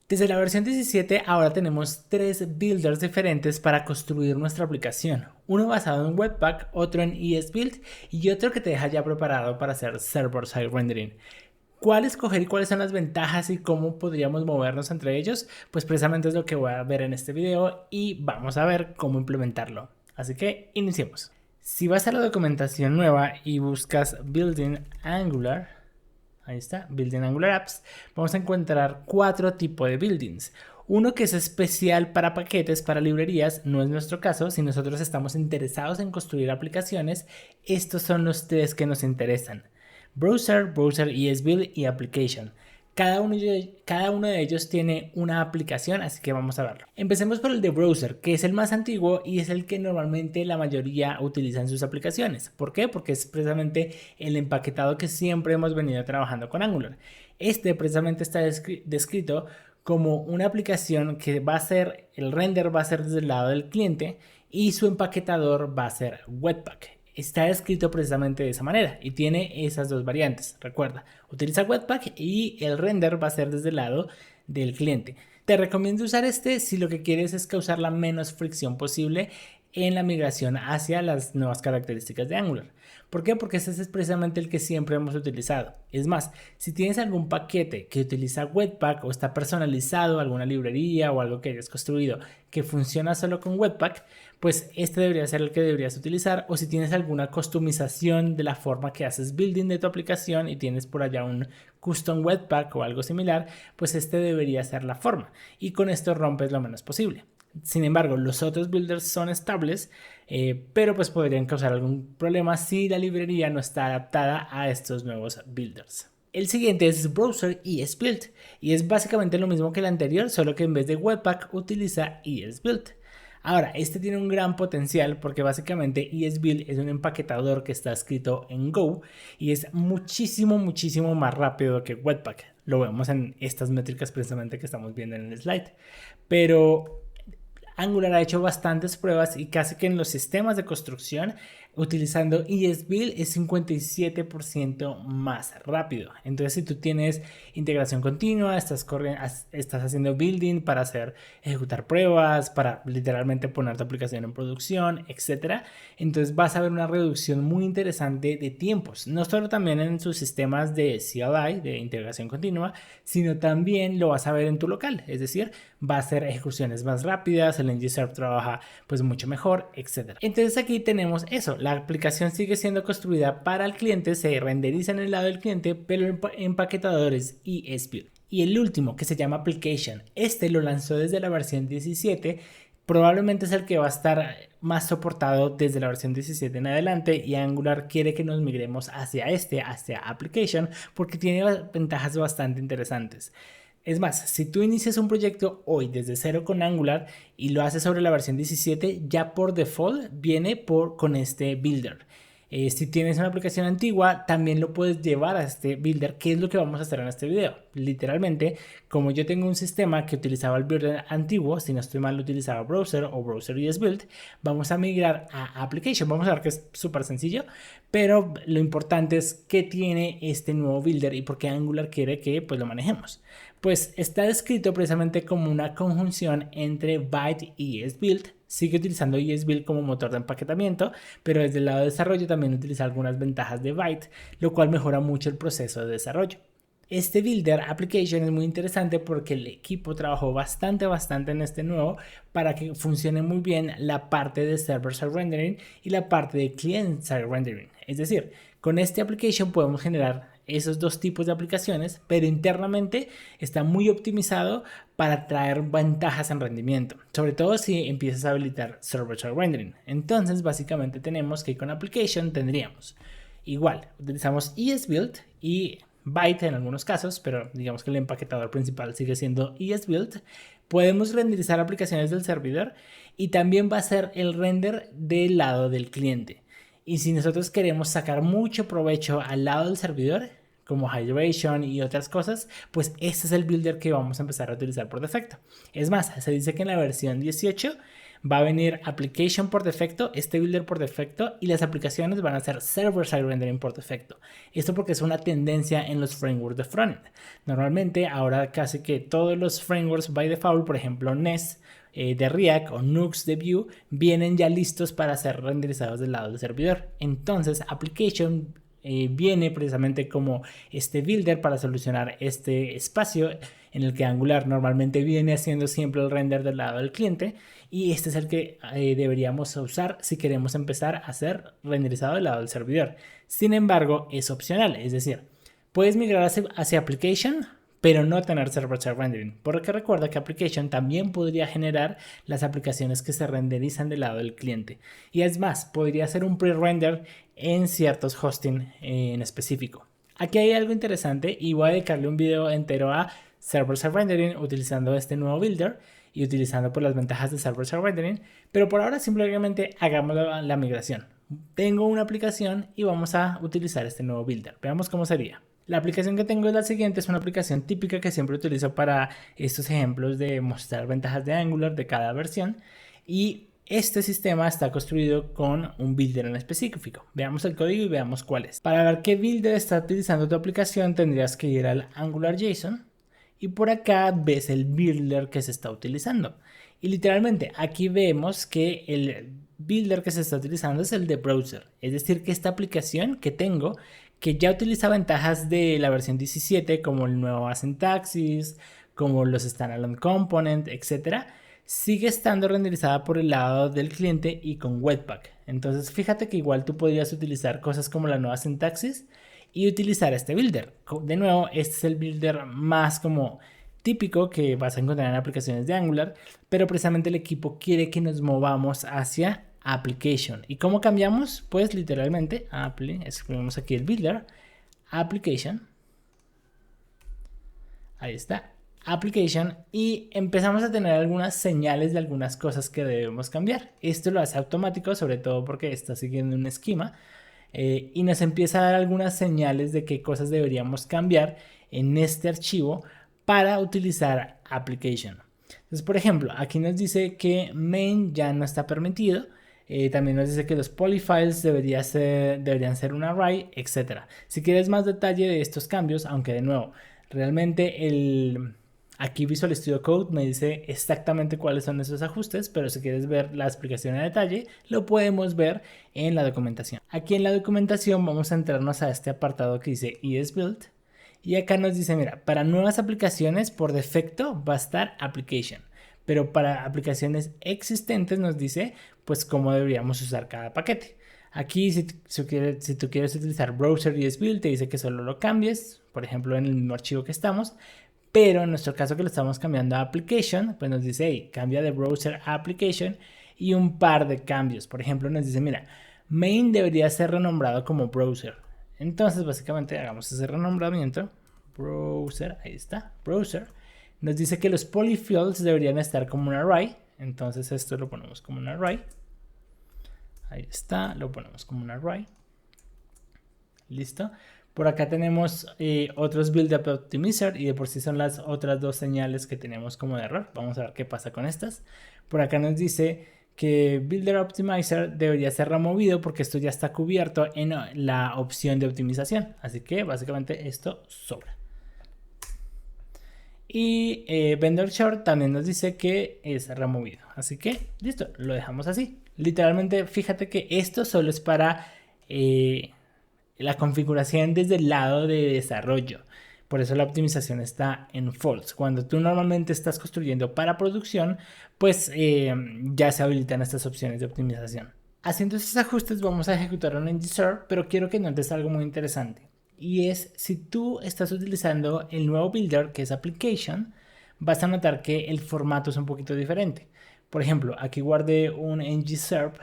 Desde la versión 17 ahora tenemos tres builders diferentes para construir nuestra aplicación. Uno basado en Webpack, otro en ESBuild y otro que te deja ya preparado para hacer server-side rendering. ¿Cuál escoger y cuáles son las ventajas y cómo podríamos movernos entre ellos? Pues precisamente es lo que voy a ver en este video y vamos a ver cómo implementarlo. Así que iniciemos. Si vas a la documentación nueva y buscas Building Angular, ahí está, Building Angular Apps, vamos a encontrar cuatro tipos de buildings. Uno que es especial para paquetes, para librerías, no es nuestro caso. Si nosotros estamos interesados en construir aplicaciones, estos son los tres que nos interesan: Browser, Browser ESBuild y Application. Cada uno de ellos tiene una aplicación, así que vamos a verlo. Empecemos por el de Browser, que es el más antiguo y es el que normalmente la mayoría utiliza en sus aplicaciones. ¿Por qué? Porque es precisamente el empaquetado que siempre hemos venido trabajando con Angular. Este precisamente está descrito como una aplicación que va a ser, el render va a ser desde el lado del cliente y su empaquetador va a ser Webpack. Está escrito precisamente de esa manera y tiene esas dos variantes. Recuerda, utiliza Webpack y el render va a ser desde el lado del cliente. Te recomiendo usar este si lo que quieres es causar la menos fricción posible en la migración hacia las nuevas características de Angular. ¿Por qué? Porque ese es precisamente el que siempre hemos utilizado. Es más, si tienes algún paquete que utiliza Webpack o está personalizado, alguna librería o algo que hayas construido que funciona solo con Webpack, pues este debería ser el que deberías utilizar. O si tienes alguna customización de la forma que haces building de tu aplicación y tienes por allá un custom Webpack o algo similar, pues este debería ser la forma. Y con esto rompes lo menos posible. Sin embargo, los otros builders son estables, pero pues podrían causar algún problema si la librería no está adaptada a estos nuevos builders. El siguiente es Browser ESBuild y es básicamente lo mismo que el anterior, solo que en vez de Webpack utiliza ESBuild. Ahora, este tiene un gran potencial porque básicamente ESBuild es un empaquetador que está escrito en Go y es muchísimo más rápido que Webpack. Lo vemos en estas métricas precisamente que estamos viendo en el slide. Pero Angular ha hecho bastantes pruebas y casi que en los sistemas de construcción utilizando ESBuild es 57% más rápido. Entonces, si tú tienes integración continua, estás haciendo building para ejecutar pruebas, para literalmente poner tu aplicación en producción, etcétera, entonces vas a ver una reducción muy interesante de tiempos. No solo también en sus sistemas de CLI, de integración continua, sino también lo vas a ver en tu local. Es decir, va a ser ejecuciones más rápidas, el ng-serve trabaja pues mucho mejor, etcétera. Entonces aquí tenemos eso. La aplicación sigue siendo construida para el cliente, se renderiza en el lado del cliente, pero el empaquetador es ESBuild. Y el último, que se llama Application, este lo lanzó desde la versión 17, probablemente es el que va a estar más soportado desde la versión 17 en adelante, y Angular quiere que nos migremos hacia Application, porque tiene ventajas bastante interesantes. Es más, si tú inicias un proyecto hoy desde cero con Angular y lo haces sobre la versión 17, ya por default viene con este builder. Si tienes una aplicación antigua, también lo puedes llevar a este builder, que es lo que vamos a hacer en este video. Literalmente, como yo tengo un sistema que utilizaba el builder antiguo, si no estoy mal, utilizaba Browser o Browser ESBuild, vamos a migrar a Application. Vamos a ver que es súper sencillo, pero lo importante es qué tiene este nuevo builder y por qué Angular quiere que pues, lo manejemos. Pues está descrito precisamente como una conjunción entre Byte y ESBuild. Sigue utilizando ESBuild como motor de empaquetamiento, pero desde el lado de desarrollo también utiliza algunas ventajas de Byte, lo cual mejora mucho el proceso de desarrollo. Este Builder Application es muy interesante porque el equipo trabajó bastante en este nuevo para que funcione muy bien la parte de server-side rendering y la parte de client-side rendering. Es decir, con este application podemos generar esos dos tipos de aplicaciones, pero internamente está muy optimizado para traer ventajas en rendimiento, sobre todo si empiezas a habilitar server-side rendering. Entonces, básicamente tenemos que con application tendríamos igual, utilizamos ESBuild y Byte en algunos casos, pero digamos que el empaquetador principal sigue siendo ESBuild. Podemos renderizar aplicaciones del servidor y también va a ser el render del lado del cliente. Y si nosotros queremos sacar mucho provecho al lado del servidor, como hydration y otras cosas, pues este es el builder que vamos a empezar a utilizar por defecto. Es más, se dice que en la versión 18 va a venir application por defecto, este builder por defecto, y las aplicaciones van a ser server-side rendering por defecto. Esto porque es una tendencia en los frameworks de frontend. Normalmente ahora casi que todos los frameworks by default, por ejemplo Nest de React o Nux de Vue, vienen ya listos para ser renderizados del lado del servidor. Entonces application viene precisamente como este builder para solucionar este espacio en el que Angular normalmente viene haciendo siempre el render del lado del cliente, y este es el que deberíamos usar si queremos empezar a hacer renderizado del lado del servidor. Sin embargo, es opcional, es decir, puedes migrar hacia application, pero no tener server-side rendering, porque recuerda que application también podría generar las aplicaciones que se renderizan del lado del cliente, y es más, podría ser un pre-render en ciertos hosting en específico. Aquí hay algo interesante y voy a dedicarle un video entero a server-side rendering utilizando este nuevo builder y utilizando por las ventajas de server-side rendering, pero por ahora simplemente hagamos la migración. Tengo una aplicación y vamos a utilizar este nuevo builder. Veamos cómo sería. La aplicación que tengo es la siguiente, es una aplicación típica que siempre utilizo para estos ejemplos de mostrar ventajas de Angular de cada versión, y este sistema está construido con un builder en específico. Veamos el código y veamos cuál es. Para ver qué builder está utilizando tu aplicación tendrías que ir al AngularJSON y por acá ves el builder que se está utilizando. Y literalmente aquí vemos que el builder que se está utilizando es el de browser. Es decir, que esta aplicación que tengo, que ya utiliza ventajas de la versión 17 como el nuevo sintaxis, como los standalone component, etc., sigue estando renderizada por el lado del cliente y con Webpack. Entonces fíjate que igual tú podrías utilizar cosas como la nueva sintaxis y utilizar este builder. De nuevo, este es el builder más como típico que vas a encontrar en aplicaciones de Angular, pero precisamente el equipo quiere que nos movamos hacia application. ¿Y cómo cambiamos? Pues literalmente escribimos aquí el builder, application, ahí está, application, y empezamos a tener algunas señales de algunas cosas que debemos cambiar. Esto lo hace automático, sobre todo porque está siguiendo un esquema, y nos empieza a dar algunas señales de qué cosas deberíamos cambiar en este archivo para utilizar application. Entonces, por ejemplo, aquí nos dice que main ya no está permitido. También nos dice que los polyfiles deberían ser un array, etc. Si quieres más detalle de estos cambios, aunque de nuevo, realmente aquí Visual Studio Code me dice exactamente cuáles son esos ajustes, pero si quieres ver la explicación en detalle, lo podemos ver en la documentación. Aquí en la documentación vamos a entrarnos a este apartado que dice ESBuild, y acá nos dice, mira, para nuevas aplicaciones por defecto va a estar application, pero para aplicaciones existentes nos dice pues cómo deberíamos usar cada paquete. Aquí si tú quieres utilizar browser y ESBuild te dice que solo lo cambies, por ejemplo en el mismo archivo que estamos, pero en nuestro caso que lo estamos cambiando a application, pues nos dice, hey, cambia de browser a application, y un par de cambios. Por ejemplo nos dice, mira, main debería ser renombrado como browser. Entonces básicamente hagamos ese renombramiento, browser, ahí está, browser. Nos dice que los polyfills deberían estar como un array, entonces esto lo ponemos como un array. Ahí está, lo ponemos como un array. Listo. Por acá tenemos otros build up optimizer, y de por sí son las otras dos señales que tenemos como de error. Vamos a ver qué pasa con estas. Por acá nos dice que Builder Optimizer debería ser removido porque esto ya está cubierto en la opción de optimización. Así que básicamente esto sobra. Y Vendor Short también nos dice que es removido. Así que listo, lo dejamos así. Literalmente fíjate que esto solo es para la configuración desde el lado de desarrollo. Por eso la optimización está en false. Cuando tú normalmente estás construyendo para producción, pues ya se habilitan estas opciones de optimización. Haciendo esos ajustes vamos a ejecutar un ng-serve, pero quiero que notes algo muy interesante. Y es, si tú estás utilizando el nuevo builder, que es application, vas a notar que el formato es un poquito diferente. Por ejemplo, aquí guardé un ng-serve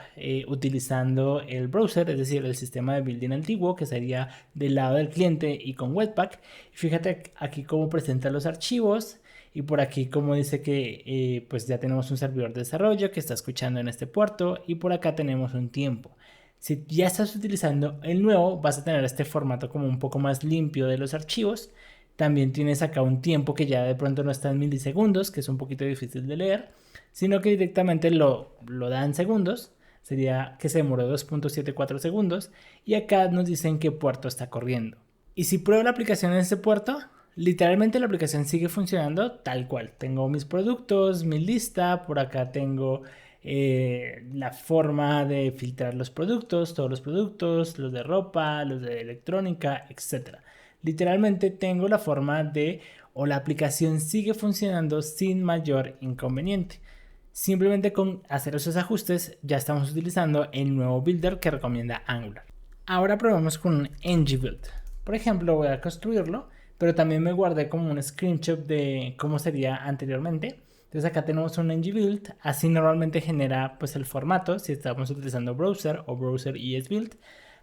utilizando el browser, es decir, el sistema de building antiguo, que sería del lado del cliente y con Webpack. Fíjate aquí cómo presenta los archivos, y por aquí como dice que pues ya tenemos un servidor de desarrollo que está escuchando en este puerto, y por acá tenemos un tiempo. Si ya estás utilizando el nuevo, vas a tener este formato como un poco más limpio de los archivos. También tienes acá un tiempo que ya de pronto no está en milisegundos, que es un poquito difícil de leer, sino que directamente lo da en segundos. Sería que se demoró 2.74 segundos. Y acá nos dicen qué puerto está corriendo. Y si pruebo la aplicación en ese puerto, literalmente la aplicación sigue funcionando tal cual. Tengo mis productos, mi lista, por acá tengo la forma de filtrar los productos, todos los productos, los de ropa, los de electrónica, etc. Literalmente tengo la forma de, o la aplicación sigue funcionando sin mayor inconveniente. Simplemente con hacer esos ajustes ya estamos utilizando el nuevo builder que recomienda Angular. Ahora probamos con un ngBuild. Por ejemplo, voy a construirlo, pero también me guardé como un screenshot de cómo sería anteriormente. Entonces acá tenemos un ngBuild, así normalmente genera pues el formato si estamos utilizando browser o browser esbuild.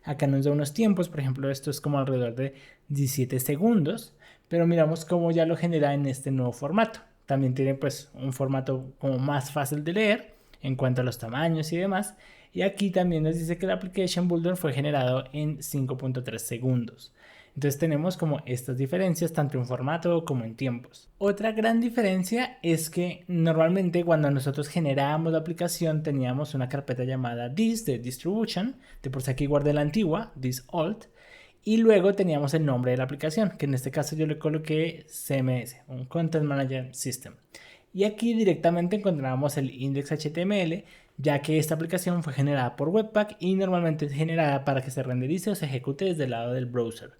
Acá nos da unos tiempos, por ejemplo esto es como alrededor de 17 segundos, pero miramos cómo ya lo genera en este nuevo formato. También tiene pues un formato como más fácil de leer en cuanto a los tamaños y demás. Y aquí también nos dice que el application builder fue generado en 5.3 segundos. Entonces tenemos como estas diferencias tanto en formato como en tiempos. Otra gran diferencia es que normalmente cuando nosotros generábamos la aplicación teníamos una carpeta llamada this de distribution, de por si aquí guardé la antigua, this alt, y luego teníamos el nombre de la aplicación, que en este caso yo le coloqué CMS, un Content Management System. Y aquí directamente encontramos el index.html, ya que esta aplicación fue generada por Webpack y normalmente es generada para que se renderice o se ejecute desde el lado del browser.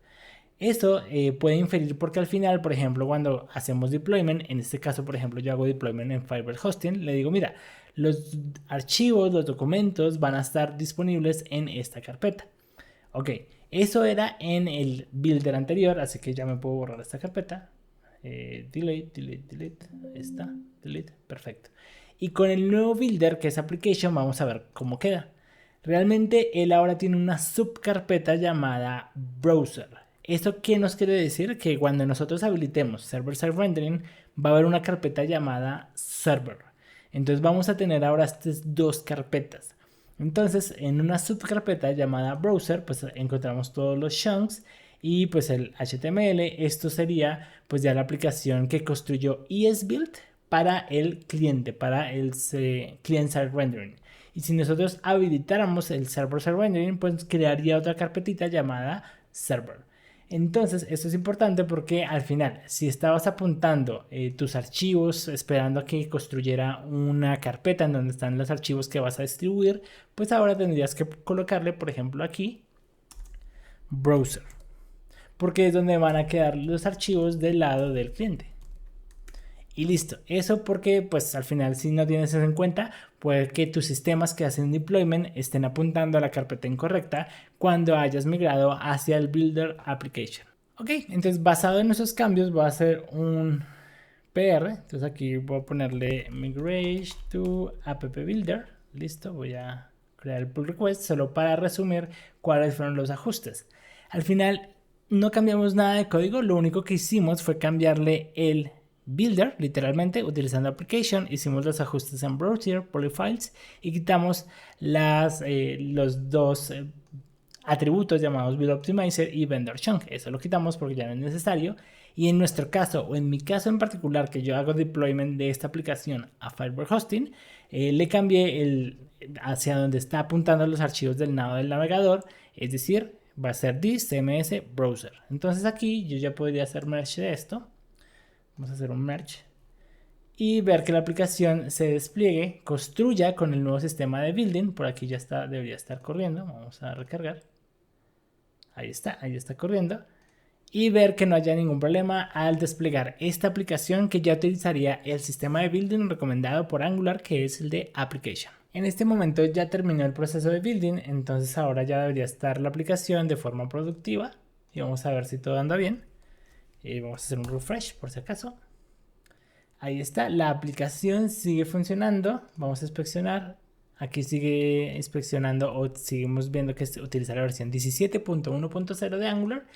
Esto puede inferir porque al final, por ejemplo, cuando hacemos deployment, en este caso, por ejemplo, yo hago deployment en Fiverr Hosting, le digo, mira, los archivos, los documentos van a estar disponibles en esta carpeta. Ok, eso era en el builder anterior, así que ya me puedo borrar esta carpeta. Delete, ahí está, delete, perfecto. Y con el nuevo builder, que es application, vamos a ver cómo queda. Realmente él ahora tiene una subcarpeta llamada browser. ¿Esto qué nos quiere decir? Que cuando nosotros habilitemos server-side rendering va a haber una carpeta llamada server. Entonces vamos a tener ahora estas dos carpetas. Entonces en una subcarpeta llamada browser pues encontramos todos los chunks y pues el HTML. Esto sería pues ya la aplicación que construyó esbuild para el cliente, para el client-side rendering. Y si nosotros habilitáramos el server-side rendering, pues crearía otra carpetita llamada server. Entonces, esto es importante porque al final, si estabas apuntando tus archivos, esperando a que construyera una carpeta en donde están los archivos que vas a distribuir, pues ahora tendrías que colocarle, por ejemplo, aquí, browser, porque es donde van a quedar los archivos del lado del cliente. Y listo, eso porque pues al final si no tienes eso en cuenta, puede que tus sistemas que hacen deployment estén apuntando a la carpeta incorrecta cuando hayas migrado hacia el builder application. Ok, entonces basado en esos cambios voy a hacer un PR, entonces aquí voy a ponerle migrate to app builder, listo, voy a crear el pull request solo para resumir cuáles fueron los ajustes. Al final no cambiamos nada de código, lo único que hicimos fue cambiarle el builder, literalmente utilizando application, hicimos los ajustes en browser, polyfiles y quitamos los dos atributos llamados build optimizer y vendor chunk. Eso lo quitamos porque ya no es necesario. Y en nuestro caso, o en mi caso en particular, que yo hago deployment de esta aplicación a Fiverr Hosting, le cambié hacia donde está apuntando los archivos del lado del navegador, es decir, va a ser this cms browser. Entonces aquí yo ya podría hacer merge de esto. Vamos a hacer un merge y ver que la aplicación se despliegue, construya con el nuevo sistema de building. Por aquí ya está, debería estar corriendo. Vamos a recargar. Ahí está corriendo. Y ver que no haya ningún problema al desplegar esta aplicación que ya utilizaría el sistema de building recomendado por Angular, que es el de application. En este momento ya terminó el proceso de building, entonces ahora ya debería estar la aplicación de forma productiva. Y vamos a ver si todo anda bien. Vamos a hacer un refresh por si acaso. Ahí está, la aplicación sigue funcionando. Vamos a inspeccionar. Aquí sigue inspeccionando o seguimos viendo que utiliza la versión 17.1.0 de Angular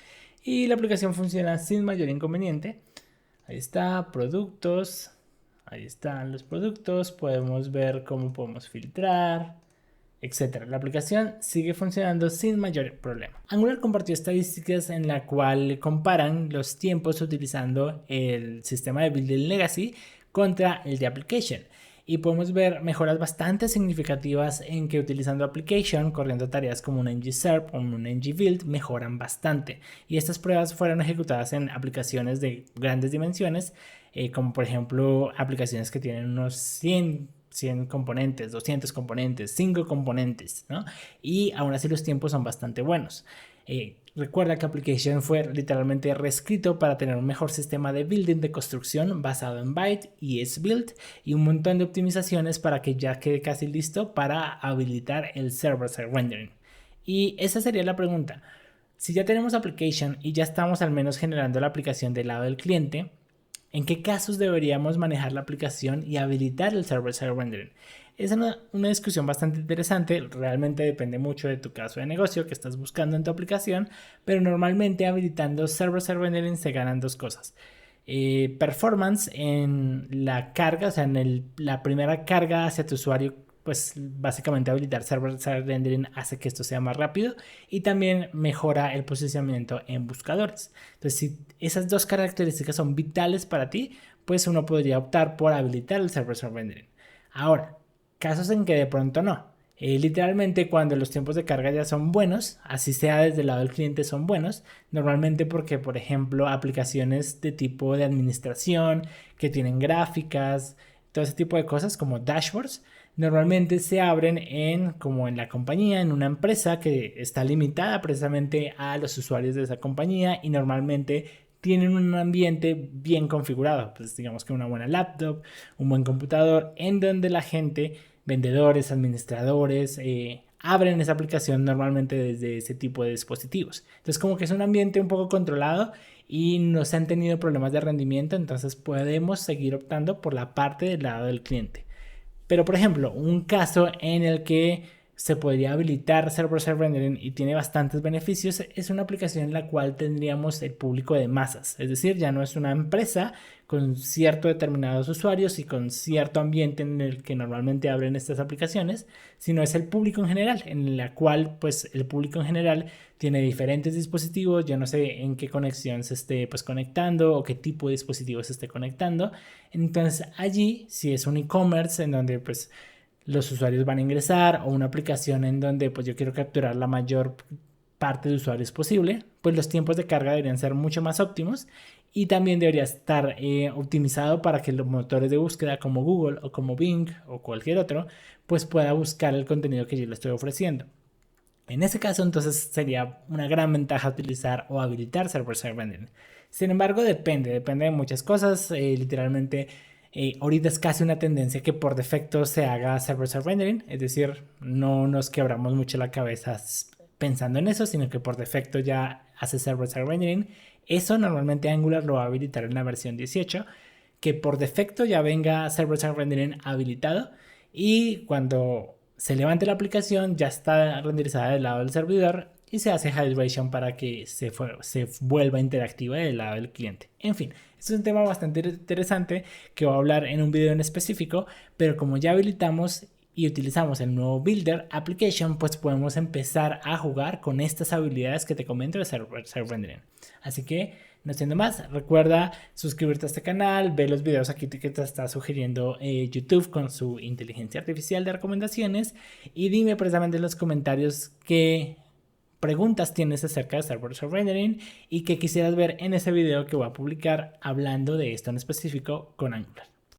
y la aplicación funciona sin mayor inconveniente. Ahí está, productos. Ahí están los productos. Podemos ver cómo podemos filtrar. etcétera. La aplicación sigue funcionando sin mayor problema. Angular compartió estadísticas en la cual comparan los tiempos utilizando el sistema de Building Legacy contra el de Application. Y podemos ver mejoras bastante significativas en que utilizando Application, corriendo tareas como un ngSerp o un ngBuild, mejoran bastante. Y estas pruebas fueron ejecutadas en aplicaciones de grandes dimensiones, como por ejemplo aplicaciones que tienen unos 100 componentes, 200 componentes, 5 componentes, ¿no? Y aún así los tiempos son bastante buenos. Recuerda que Application fue literalmente reescrito para tener un mejor sistema de building de construcción basado en Byte y ESBuild y un montón de optimizaciones para que ya quede casi listo para habilitar el server-side rendering. Y esa sería la pregunta. Si ya tenemos Application y ya estamos al menos generando la aplicación del lado del cliente, ¿en qué casos deberíamos manejar la aplicación y habilitar el server-side rendering? Es una discusión bastante interesante, realmente depende mucho de tu caso de negocio que estás buscando en tu aplicación, pero normalmente habilitando server-side rendering se ganan dos cosas. Performance en la carga, o sea, en la primera carga hacia tu usuario, pues básicamente habilitar server-side rendering hace que esto sea más rápido y también mejora el posicionamiento en buscadores. Entonces, si esas dos características son vitales para ti, pues uno podría optar por habilitar el server-side rendering. Ahora, casos en que de pronto no. Literalmente cuando los tiempos de carga ya son buenos, así sea desde el lado del cliente son buenos, normalmente porque por ejemplo aplicaciones de tipo de administración que tienen gráficas, todo ese tipo de cosas como dashboards, normalmente se abren como en la compañía, en una empresa que está limitada precisamente a los usuarios de esa compañía y normalmente tienen un ambiente bien configurado, pues digamos que una buena laptop, un buen computador, en donde la gente, vendedores, administradores, abren esa aplicación normalmente desde ese tipo de dispositivos. Entonces como que es un ambiente un poco controlado y no se han tenido problemas de rendimiento, entonces podemos seguir optando por la parte del lado del cliente. Pero por ejemplo, un caso en el que se podría habilitar server-side rendering y tiene bastantes beneficios es una aplicación en la cual tendríamos el público de masas, es decir, ya no es una empresa con ciertos determinados usuarios y con cierto ambiente en el que normalmente abren estas aplicaciones, sino es el público en general, en la cual pues el público en general tiene diferentes dispositivos, yo no sé en qué conexión se esté pues conectando o qué tipo de dispositivo se esté conectando, entonces allí si es un e-commerce en donde pues los usuarios van a ingresar o una aplicación en donde pues yo quiero capturar la mayor parte de usuarios posible, pues los tiempos de carga deberían ser mucho más óptimos y también debería estar optimizado para que los motores de búsqueda como Google o como Bing o cualquier otro pues pueda buscar el contenido que yo le estoy ofreciendo. En ese caso entonces sería una gran ventaja utilizar o habilitar server-side rendering. Sin embargo depende de muchas cosas, literalmente ahorita es casi una tendencia que por defecto se haga server-side rendering, es decir, no nos quebramos mucho la cabeza pensando en eso, sino que por defecto ya hace server-side rendering. Eso normalmente Angular lo va a habilitar en la versión 18, que por defecto ya venga server-side rendering habilitado y cuando se levante la aplicación ya está renderizada del lado del servidor y se hace hydration para que se vuelva interactiva del lado del cliente. En fin, este es un tema bastante interesante que voy a hablar en un video en específico, pero como ya habilitamos y utilizamos el nuevo Builder Application, pues podemos empezar a jugar con estas habilidades que te comento de server rendering. Así que, no siendo más, recuerda suscribirte a este canal, ver los videos aquí que te está sugiriendo YouTube con su inteligencia artificial de recomendaciones y dime precisamente en los comentarios qué preguntas tienes acerca de server-side rendering y que quisieras ver en ese video que voy a publicar hablando de esto en específico con Angular.